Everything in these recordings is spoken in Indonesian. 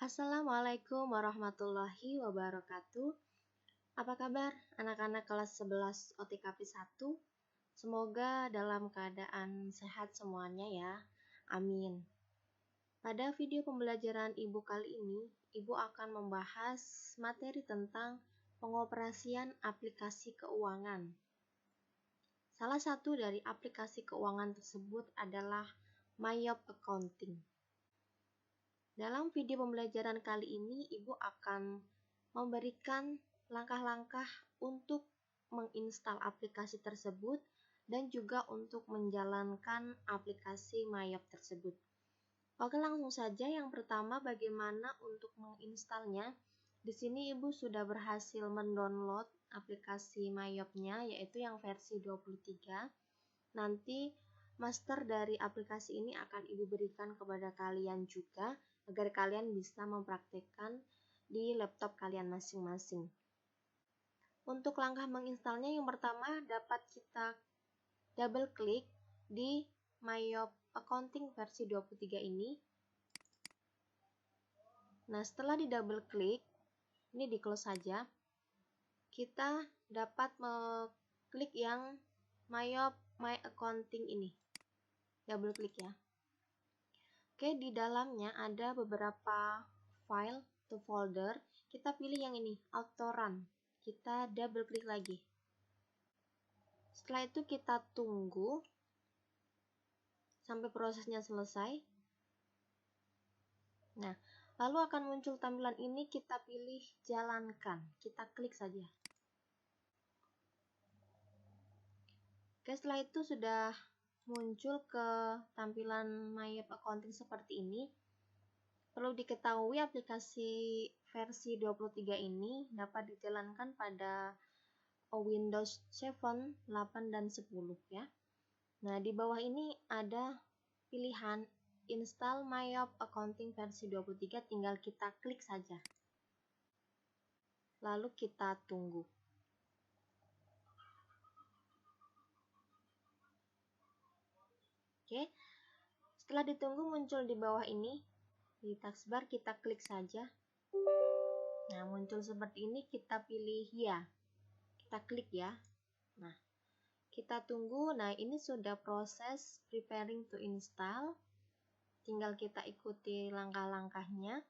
Assalamualaikum warahmatullahi wabarakatuh. Apa kabar anak-anak kelas 11 OTKP 1? Semoga dalam keadaan sehat semuanya ya. Amin. Pada video pembelajaran Ibu kali ini, Ibu akan membahas materi tentang pengoperasian aplikasi keuangan. Salah satu dari aplikasi keuangan tersebut adalah Mayop Accounting. Dalam video pembelajaran kali ini, Ibu akan memberikan langkah-langkah untuk menginstal aplikasi tersebut dan juga untuk menjalankan aplikasi Mayop tersebut. Oke, langsung saja. Yang pertama, bagaimana untuk menginstalnya? Di sini Ibu sudah berhasil mendownload aplikasi Mayopnya, yaitu yang versi 23. Nanti master dari aplikasi ini akan Ibu berikan kepada kalian juga, agar kalian bisa mempraktikkan di laptop kalian masing-masing. Untuk langkah menginstalnya, yang pertama dapat kita double klik di Mayop Accounting versi 23 ini. Nah, setelah di double klik, ini di close saja, kita dapat mengklik yang Mayop My Accounting ini. Double klik ya. Oke, di dalamnya ada beberapa file atau folder. Kita pilih yang ini, Autorun. Kita double klik lagi. Setelah itu kita tunggu sampai prosesnya selesai. Nah, lalu akan muncul tampilan ini, kita pilih jalankan. Kita klik saja. Oke, setelah itu sudah muncul ke tampilan Mayop Accounting seperti ini. Perlu diketahui aplikasi versi 23 ini dapat dijalankan pada Windows 7, 8, dan 10 ya. Nah, di bawah ini ada pilihan Install Mayop Accounting versi 23, tinggal kita klik saja. Lalu kita tunggu. Oke, setelah ditunggu muncul di bawah ini, di taskbar kita klik saja. Nah, muncul seperti ini, kita pilih ya. Kita klik ya. Nah, kita tunggu. Nah, ini sudah proses preparing to install. Tinggal kita ikuti langkah-langkahnya.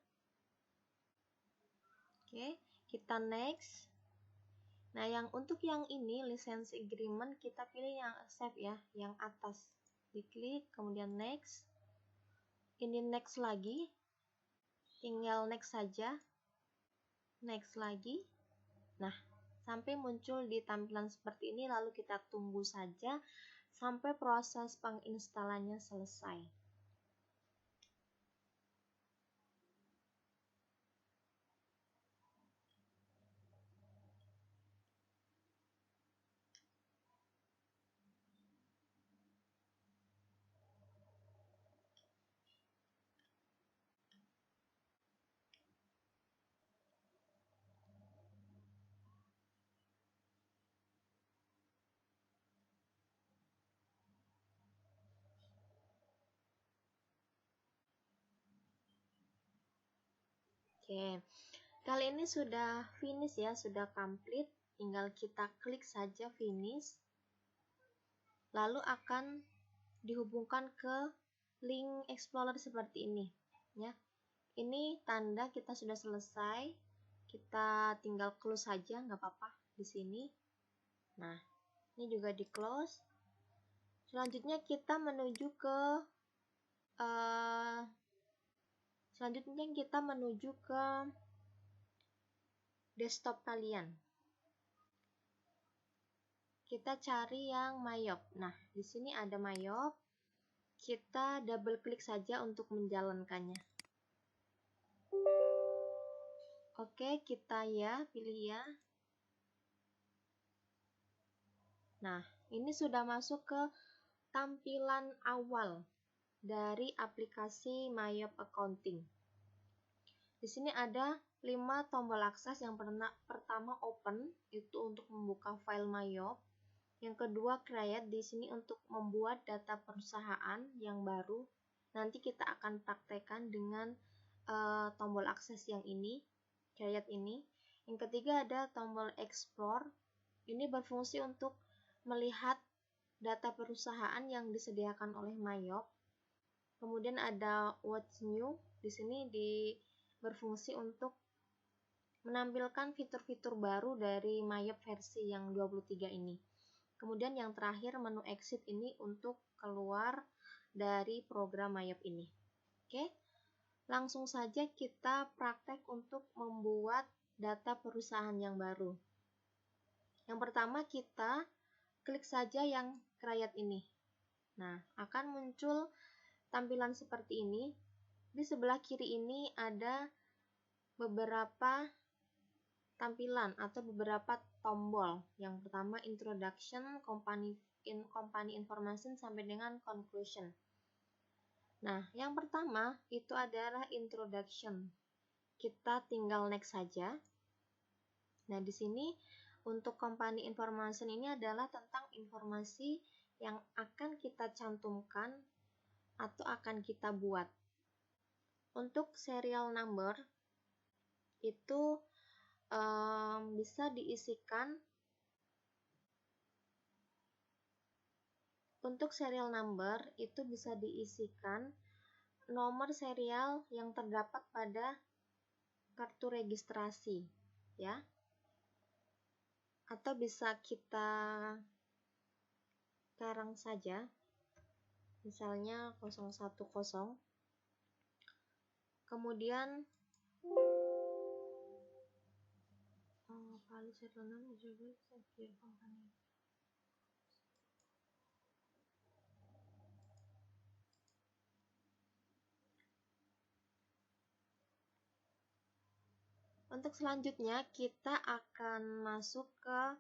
Oke, kita next. Nah, untuk yang ini license agreement kita pilih yang accept ya, yang atas. Diklik, kemudian next. Ini next lagi. Tinggal next saja. Next lagi. Nah, sampai muncul di tampilan seperti ini, lalu kita tunggu saja sampai proses penginstalannya selesai. Oke, kali ini sudah finish ya, sudah complete. Tinggal kita klik saja finish. Lalu akan dihubungkan ke link Explorer seperti ini ya. Ini tanda kita sudah selesai. Kita tinggal close saja, nggak apa-apa di sini. Nah, ini juga di close. Selanjutnya kita menuju ke desktop kalian. Kita cari yang Mayop. Nah, di sini ada Mayop. Kita double klik saja untuk menjalankannya. Oke, kita ya, pilih ya. Nah, ini sudah masuk ke tampilan awal dari aplikasi Mayop Accounting. Di sini ada 5 tombol akses. Yang pertama open, itu untuk membuka file Mayop. Yang kedua create, di sini untuk membuat data perusahaan yang baru. Nanti kita akan praktekkan dengan tombol akses yang ini, create ini. Yang ketiga ada tombol explore. Ini berfungsi untuk melihat data perusahaan yang disediakan oleh Mayop. Kemudian ada What's New. Di sini berfungsi untuk menampilkan fitur-fitur baru dari Mayop versi yang 23 ini. Kemudian yang terakhir menu exit ini untuk keluar dari program Mayop ini. Oke, langsung saja kita praktek untuk membuat data perusahaan yang baru. Yang pertama kita klik saja yang create ini. Nah, akan muncul tampilan seperti ini. Di sebelah kiri ini ada beberapa tampilan atau beberapa tombol. Yang pertama introduction, company information sampai dengan conclusion. Nah, yang pertama itu adalah introduction. Kita tinggal next saja. Nah, di sini untuk company information ini adalah tentang informasi yang akan kita cantumkan atau akan kita buat. Untuk serial number itu bisa diisikan. Untuk serial number itu bisa diisikan nomor serial yang terdapat pada kartu registrasi, ya. Atau bisa kita karang saja, misalnya 010. Kemudian untuk selanjutnya kita akan masuk ke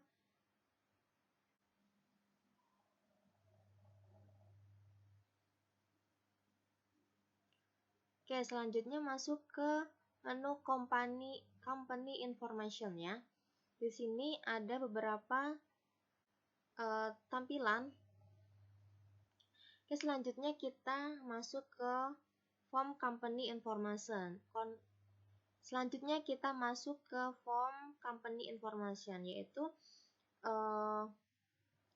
selanjutnya masuk ke menu company information, ya. Di sini ada beberapa tampilan. Selanjutnya kita masuk ke form company information. Selanjutnya kita masuk ke form company information, yaitu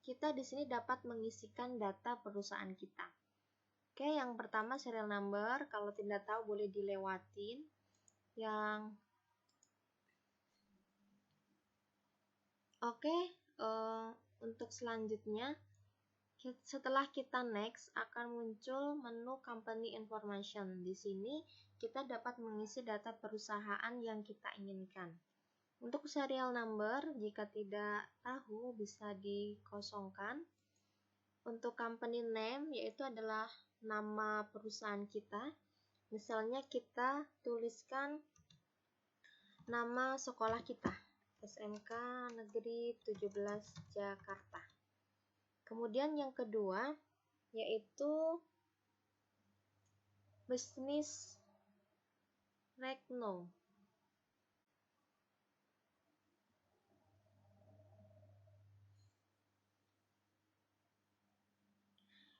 kita di sini dapat mengisikan data perusahaan kita. Oke, yang pertama serial number. Kalau tidak tahu boleh dilewatin. Untuk selanjutnya, setelah kita next akan muncul menu company information. Di sini kita dapat mengisi data perusahaan yang kita inginkan. Untuk serial number, jika tidak tahu bisa dikosongkan. Untuk company name, yaitu adalah nama perusahaan kita. Misalnya kita tuliskan nama sekolah kita, SMK Negeri 17 Jakarta. Kemudian yang kedua yaitu Business Recno.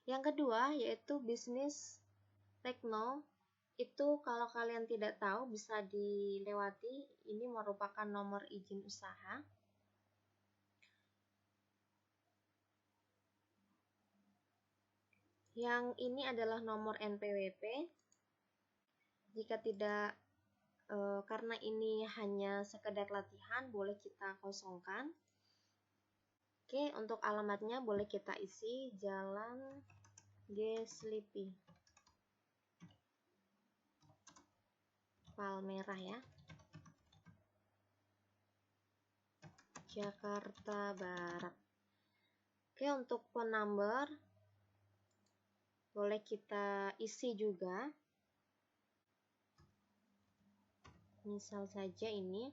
Yang kedua yaitu Business Recno. Itu kalau kalian tidak tahu bisa dilewati. Ini merupakan nomor izin usaha. Yang ini adalah nomor NPWP. Jika tidak, karena ini hanya sekedar latihan, boleh kita kosongkan. Oke, untuk alamatnya boleh kita isi Jalan G. Sleepy, Palmerah, ya, Jakarta Barat. Oke, untuk phone number boleh kita isi juga. Misal saja ini.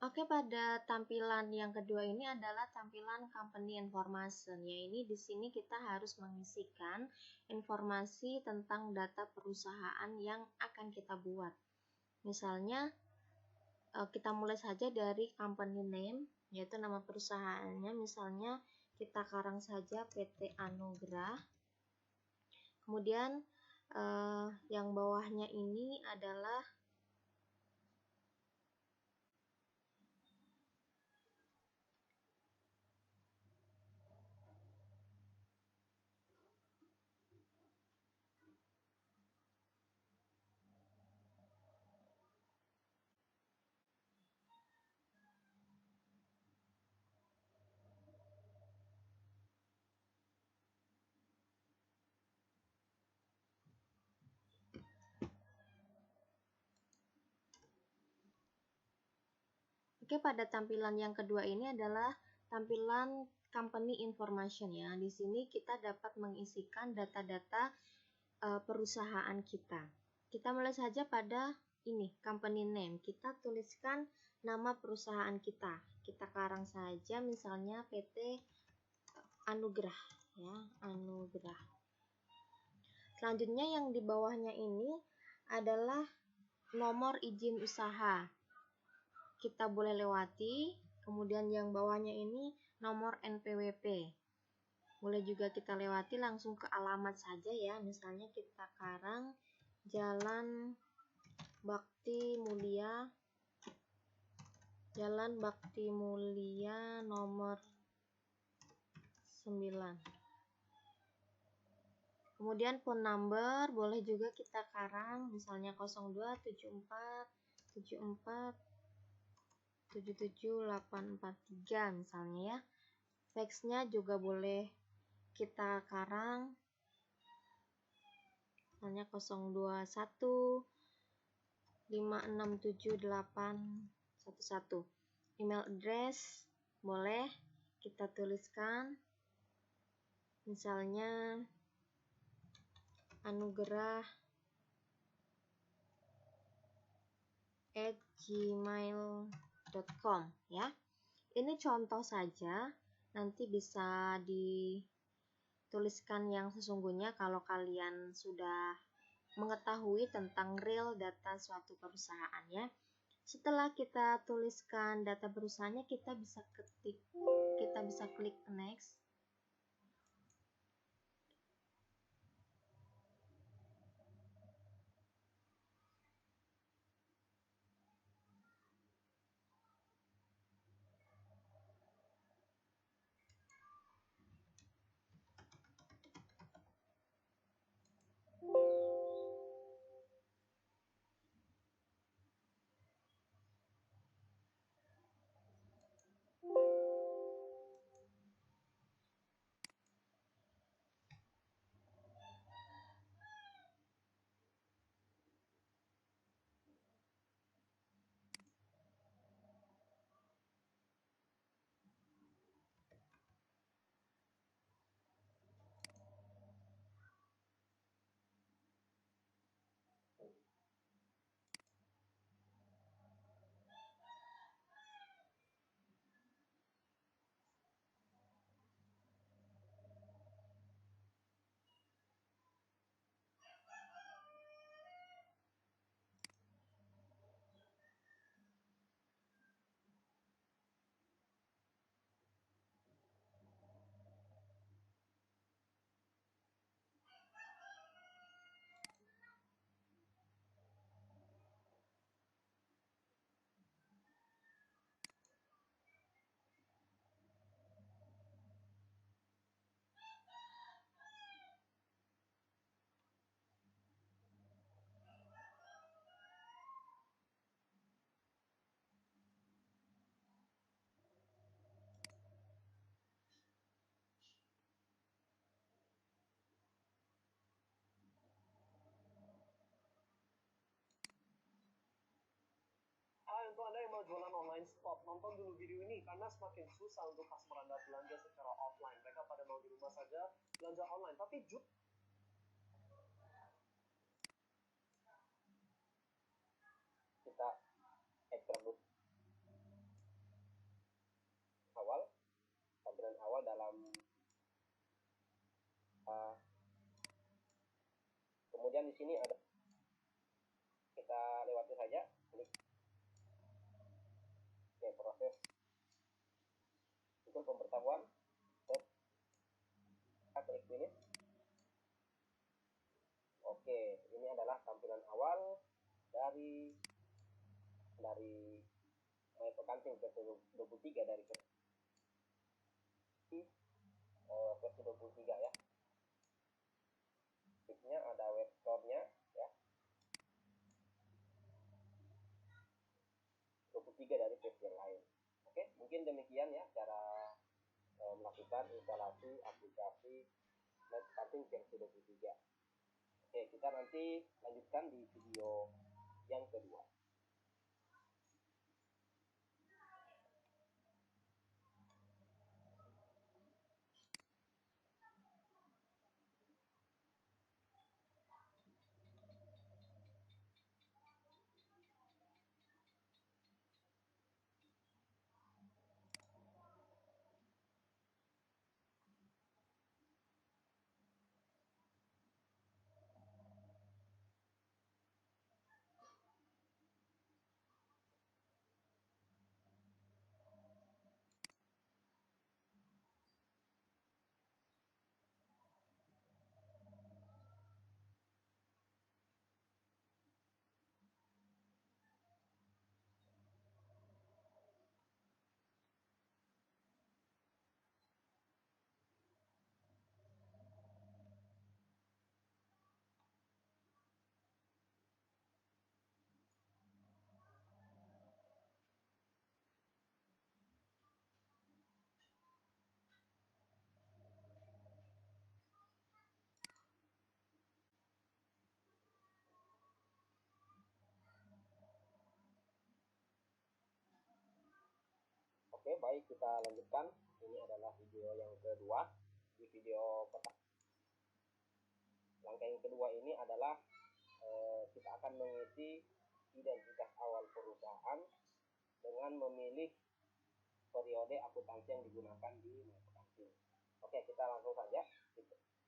Oke, pada tampilan yang kedua ini adalah tampilan company information. Ya, ini di sini kita harus mengisikan informasi tentang data perusahaan yang akan kita buat. Misalnya, kita mulai saja dari company name, yaitu nama perusahaannya. Misalnya, kita karang saja PT Anugrah. Kemudian, yang bawahnya ini adalah Oke, pada tampilan yang kedua ini adalah tampilan company information ya. Di sini kita dapat mengisikan data-data perusahaan kita. Kita mulai saja pada ini, company name. Kita tuliskan nama perusahaan kita. Kita karang saja misalnya PT Anugrah ya, Anugrah. Selanjutnya yang di bawahnya ini adalah nomor izin usaha. Kita boleh lewati. Kemudian yang bawahnya ini nomor NPWP. Boleh juga kita lewati langsung ke alamat saja ya. Misalnya kita karang Jalan Bakti Mulia nomor 9. Kemudian phone number boleh juga kita karang misalnya 027474 misalnya ya. Faxnya juga boleh kita karang misalnya 021567811. Email address boleh kita tuliskan misalnya anugrah@gmail.com ya. Ini contoh saja, nanti bisa dituliskan yang sesungguhnya kalau kalian sudah mengetahui tentang real data suatu perusahaan ya. Setelah kita tuliskan data perusahaannya, kita bisa klik next. Untuk Anda yang mau jualan online, stop. Nonton dulu video ini, karena semakin susah untuk customer Anda belanja secara offline. Mereka pada mau di rumah saja belanja online. Tapi kita tersebut Kemudian di sini ada, kita lewati saja, klik. Oke, proses untuk pemberitahuan, kita klik finish. Oke, ini adalah tampilan awal dari MyPekanting versi 23 dari versi 23 ya. Tipsnya ada web store-nya ya. 23 dari versi yang lain. Oke, mungkin demikian ya cara melakukan instalasi aplikasi MyPekanting versi 23. Oke, kita nanti lanjutkan di video yang kedua. Oke, baik, kita lanjutkan. Ini adalah video yang kedua. Di video pertama, langkah yang kedua ini adalah kita akan mengisi identitas awal perusahaan dengan memilih periode akuntansi yang digunakan di MyPekanting. Oke, kita langsung saja.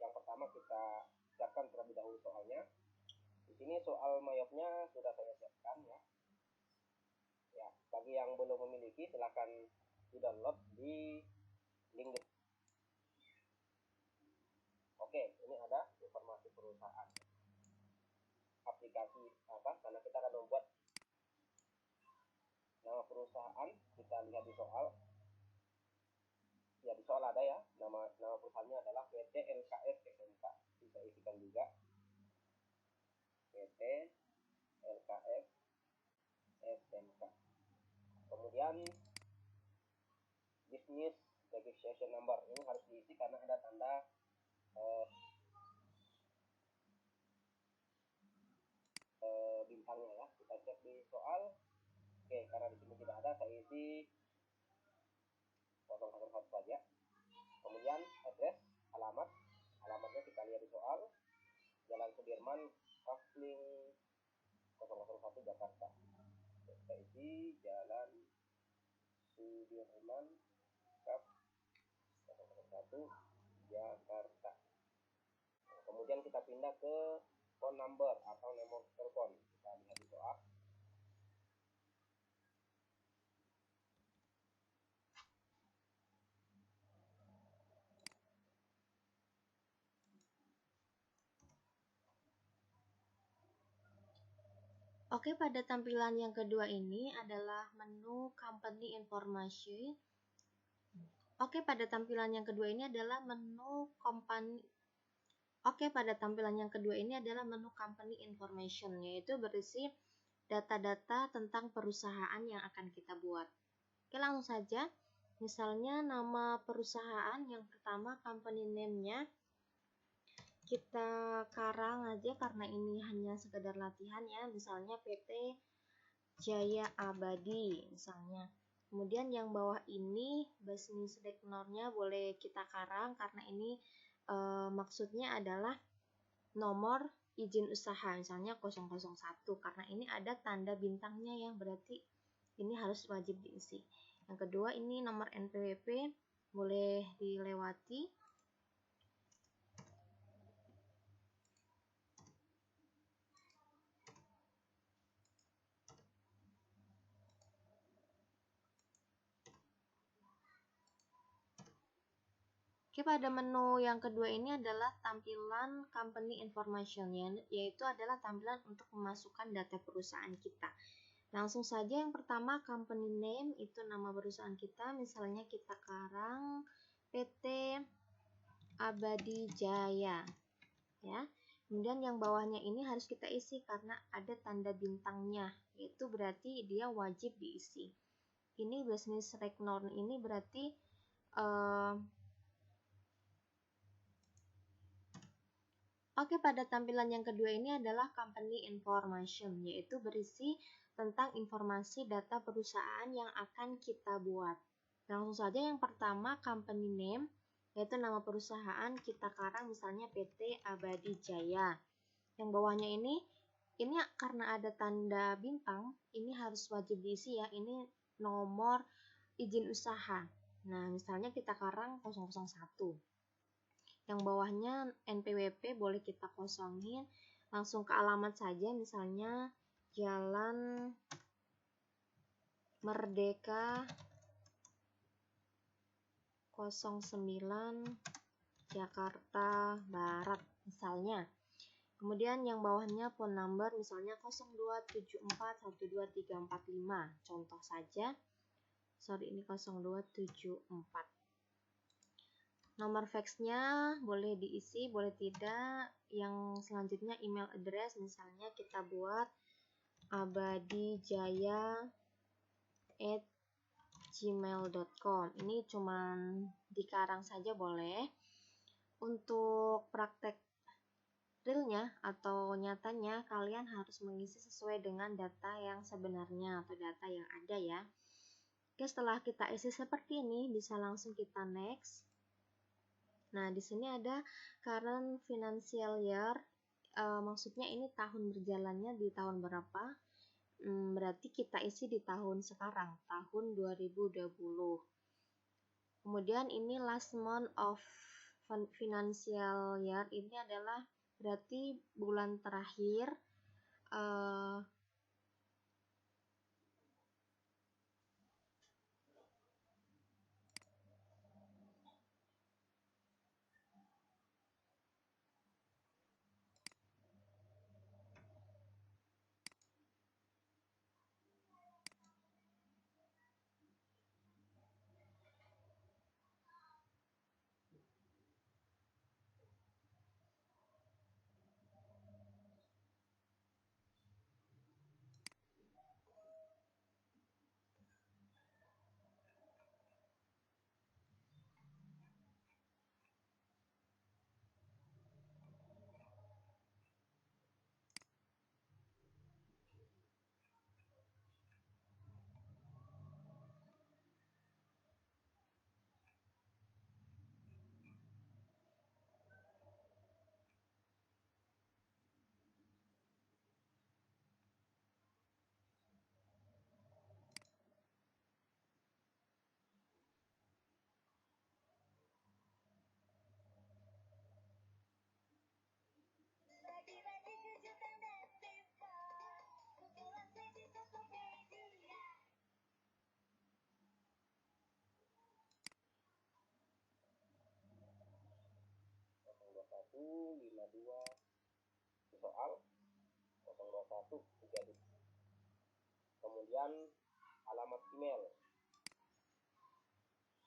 Yang pertama kita siapkan terlebih dahulu soalnya. Di sini soal mayopnya sudah saya siapkan ya. Ya, bagi yang belum memiliki silahkan di-download di link. Oke, ini ada informasi perusahaan. Aplikasi apa? Karena kita akan membuat nama perusahaan, kita lihat di soal. Ya, di soal ada ya, nama perusahaannya adalah PT LKS SMK. Bisa isikan juga PT LKS SMK. Kemudian business registration number ini harus diisi karena ada tanda bintangnya ya. Kita cek di soal. Oke, karena di sini tidak ada, saya isi 001 saja. Kemudian address, alamatnya kita lihat di soal. Jalan Sudirman, Kafling 001 Jakarta. Kita isi Jalan Sudirman, Kaf 001 Jakarta. Nah, kemudian kita pindah ke phone number atau nomor telepon. Kita lihat di soal. Oke, pada tampilan yang kedua ini adalah menu Company Information. Oke, pada tampilan yang kedua ini adalah menu Company. Oke, pada tampilan yang kedua ini adalah menu Company Information, yaitu berisi data-data tentang perusahaan yang akan kita buat. Oke, langsung saja. Misalnya nama perusahaan yang pertama, company name-nya kita karang aja karena ini hanya sekedar latihan ya. Misalnya PT Jaya Abadi misalnya. Kemudian yang bawah ini business technornya boleh kita karang karena ini maksudnya adalah nomor izin usaha misalnya 001 karena ini ada tanda bintangnya yang berarti ini harus wajib diisi. Yang kedua ini nomor NPWP boleh dilewati. Oke, pada menu yang kedua ini adalah tampilan company information, yaitu adalah tampilan untuk memasukkan data perusahaan kita. Langsung saja yang pertama company name, itu nama perusahaan kita, misalnya kita karang PT Abadi Jaya ya. Kemudian yang bawahnya ini harus kita isi karena ada tanda bintangnya, yaitu berarti dia wajib diisi. Ini business recognition ini berarti Oke, pada tampilan yang kedua ini adalah company information, yaitu berisi tentang informasi data perusahaan yang akan kita buat. Langsung saja yang pertama company name, yaitu nama perusahaan kita karang misalnya PT Abadi Jaya. Yang bawahnya ini karena ada tanda bintang, ini harus wajib diisi ya, ini nomor izin usaha. Nah, misalnya kita karang 001. Yang bawahnya NPWP boleh kita kosongin, langsung ke alamat saja, misalnya Jalan Merdeka 09 Jakarta Barat misalnya. Kemudian yang bawahnya phone number misalnya 02741235, contoh saja. Ini 0274. Nomor faxnya boleh diisi, boleh tidak. Yang selanjutnya email address, misalnya kita buat abadijaya@gmail.com. Ini cuman dikarang saja boleh. Untuk praktek realnya atau nyatanya, kalian harus mengisi sesuai dengan data yang sebenarnya atau data yang ada ya. Oke, setelah kita isi seperti ini, bisa langsung kita next. Nah, di sini ada current financial year, maksudnya ini tahun berjalannya di tahun berapa, berarti kita isi di tahun sekarang, tahun 2020. Kemudian ini last month of financial year, ini adalah berarti bulan terakhir soal 021 3. Kemudian alamat email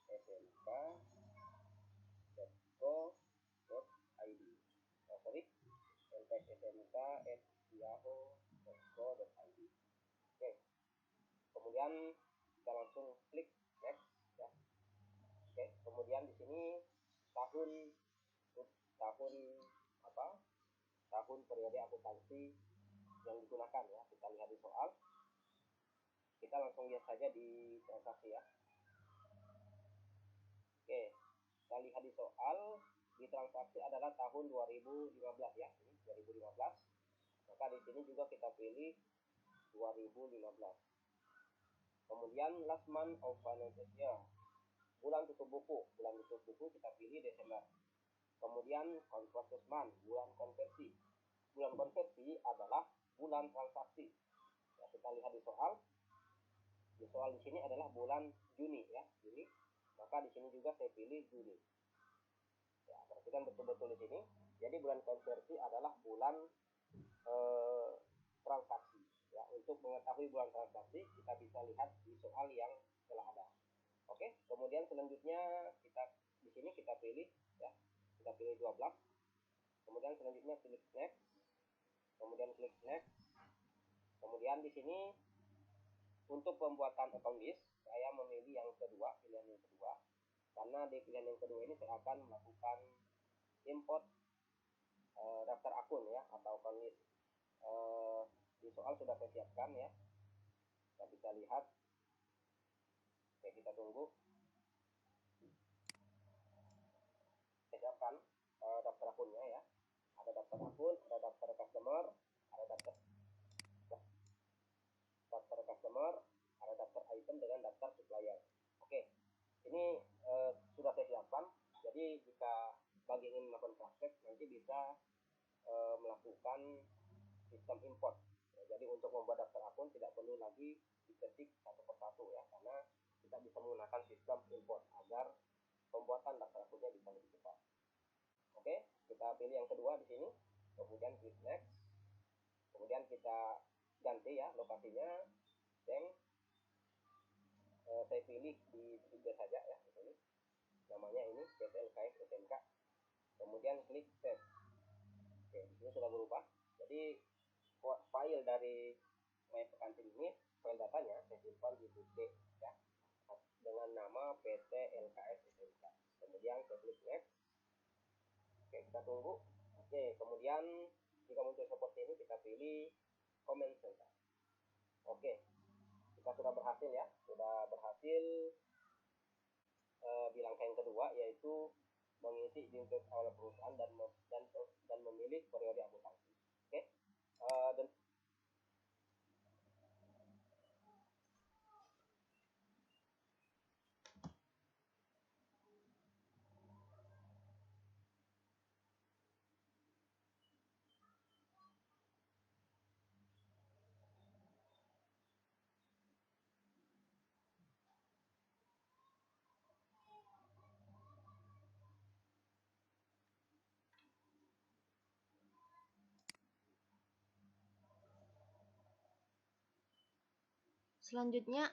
smk.co.id, smk@yahoo.co.id. Oke, kemudian kita langsung klik next ya. Oke, kemudian di sini tahun periode akuntansi yang digunakan ya, kita lihat di soal. Kita langsung lihat saja di transaksi ya. Oke, kita lihat di soal, di transaksi adalah tahun 2015 ya, ini 2015. Maka di sini juga kita pilih 2015. Kemudian last month of financial year, bulan tutup buku kita pilih Desember. Kemudian conversion month, bulan konversi. Bulan konversi adalah bulan transaksi. Ya, kita lihat di soal. Di soal di sini adalah bulan Juni ya, Juni. Maka di sini juga saya pilih Juni. Ya, perhatikan betul-betul di sini. Jadi bulan konversi adalah bulan transaksi. Ya, untuk mengetahui bulan transaksi kita bisa lihat di soal yang telah ada. Oke, kemudian selanjutnya di sini kita pilih ya. Kita pilih 12. Kemudian selanjutnya klik next. Kemudian klik next. Kemudian di sini untuk pembuatan account list saya memilih yang kedua, pilihan yang kedua. Karena di pilihan yang kedua ini saya akan melakukan import daftar akun ya atau account list. Di soal sudah saya siapkan ya. Kita bisa lihat. Oke, kita tunggu. Saya siapkan daftar akunnya ya. Ada daftar akun, ada daftar customer, ada daftar customer, ada daftar item dengan daftar supplier. Oke, ini sudah saya siapkan. Jadi jika bagi ingin melakukan praktek nanti bisa melakukan sistem import. Ya, jadi untuk membuat daftar akun tidak perlu lagi diketik satu persatu ya, karena kita bisa menggunakan sistem import agar pembuatan daftar akunnya bisa lebih cepat. Oke, kita pilih yang kedua di sini, kemudian klik next, kemudian kita ganti ya lokasinya, saya pilih di tiga saja ya di sini, namanya ini PT LKS SMK, kemudian klik save. Oke, di sini sudah berubah. Jadi file dari My Pekantin ini, file datanya saya simpan di buku ya dengan nama PT LKS SMK. Kemudian saya klik next. Oke, kita tunggu. Oke, kemudian jika muncul seperti ini kita pilih comment center. Oke, kita sudah berhasil ya, sudah berhasil di langkah yang kedua, yaitu mengisi identitas awal perusahaan dan memilih periode akuntansi. Oke, dan Selanjutnya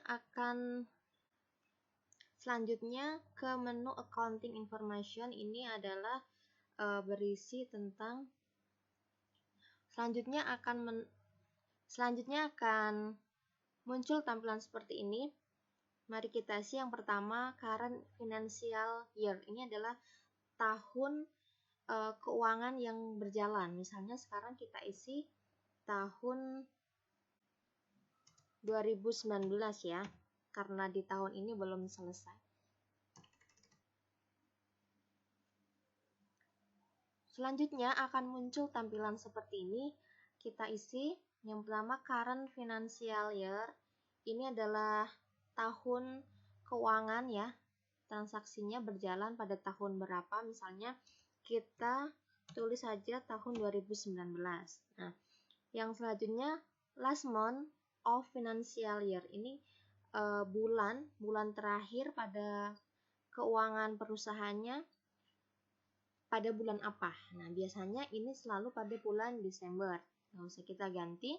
ke menu accounting information. Ini adalah berisi tentang selanjutnya akan muncul tampilan seperti ini. Mari kita isi yang pertama, current financial year. Ini adalah tahun keuangan yang berjalan. Misalnya sekarang kita isi tahun 2019 ya, karena di tahun ini belum selesai. Selanjutnya akan muncul tampilan seperti ini. Kita isi yang pertama current financial year. Ini adalah tahun keuangan ya. Transaksinya berjalan pada tahun berapa? Misalnya kita tulis saja tahun 2019. Nah, yang selanjutnya last month of financial year. Ini bulan terakhir pada keuangan perusahaannya pada bulan apa. Nah, biasanya ini selalu pada bulan Desember. Nggak usah kita ganti.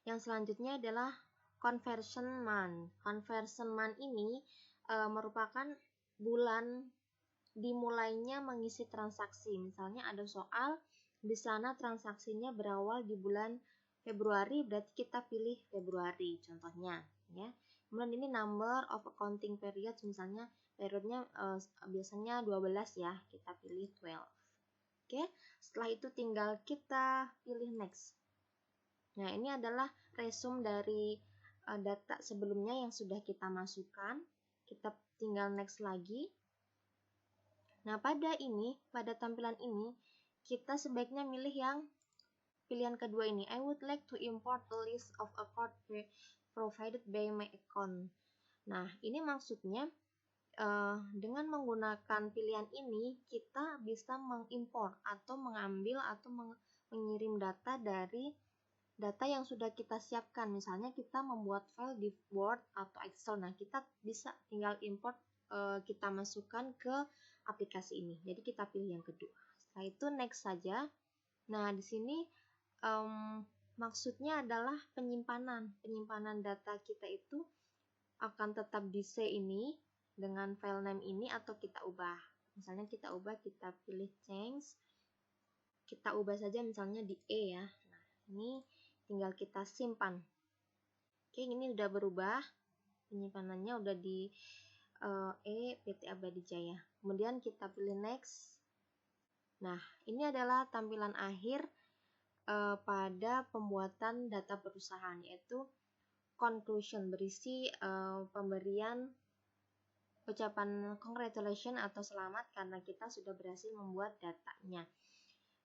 Yang selanjutnya adalah conversion month. Conversion month ini merupakan bulan dimulainya mengisi transaksi. Misalnya ada soal di sana transaksinya berawal di bulan Februari, berarti kita pilih Februari contohnya ya. Kemudian ini number of accounting periods, misalnya periodnya biasanya 12 ya, kita pilih 12. Oke, setelah itu tinggal kita pilih next. Nah, ini adalah resume dari data sebelumnya yang sudah kita masukkan. Kita tinggal next lagi. Nah, pada tampilan ini, kita sebaiknya milih yang pilihan kedua ini. I would like to import a list of account provided by my account. Nah, ini maksudnya dengan menggunakan pilihan ini, kita bisa mengimport atau mengambil atau mengirim data dari data yang sudah kita siapkan. Misalnya kita membuat file di Word atau Excel. Nah, kita bisa tinggal import, kita masukkan ke aplikasi ini. Jadi kita pilih yang kedua. Setelah itu next saja. Nah, di sini maksudnya adalah penyimpanan data kita itu akan tetap di C ini dengan file name ini atau kita ubah. Misalnya kita ubah, kita pilih change, kita ubah saja misalnya di E ya. Nah, ini tinggal kita simpan. Oke, ini udah berubah, penyimpanannya udah di E PT Abadi Jaya. Kemudian kita pilih next. Nah, ini adalah tampilan akhir pada pembuatan data perusahaan, yaitu conclusion, berisi pemberian ucapan congratulations atau selamat karena kita sudah berhasil membuat datanya.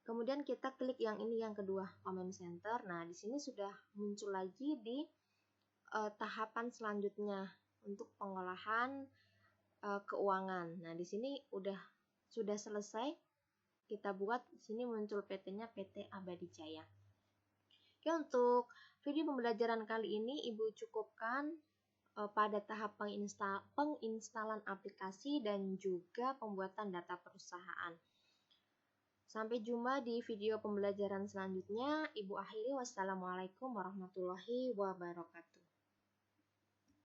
Kemudian kita klik yang ini, yang kedua, comment center. Nah, di sini sudah muncul lagi di tahapan selanjutnya untuk pengolahan keuangan. Nah, di sini sudah selesai kita buat. Di sini muncul PT-nya PT Abadi Jaya. Oke, untuk video pembelajaran kali ini Ibu cukupkan pada tahap penginstalan aplikasi dan juga pembuatan data perusahaan. Sampai jumpa di video pembelajaran selanjutnya. Ibu akhiri, wassalamualaikum warahmatullahi wabarakatuh.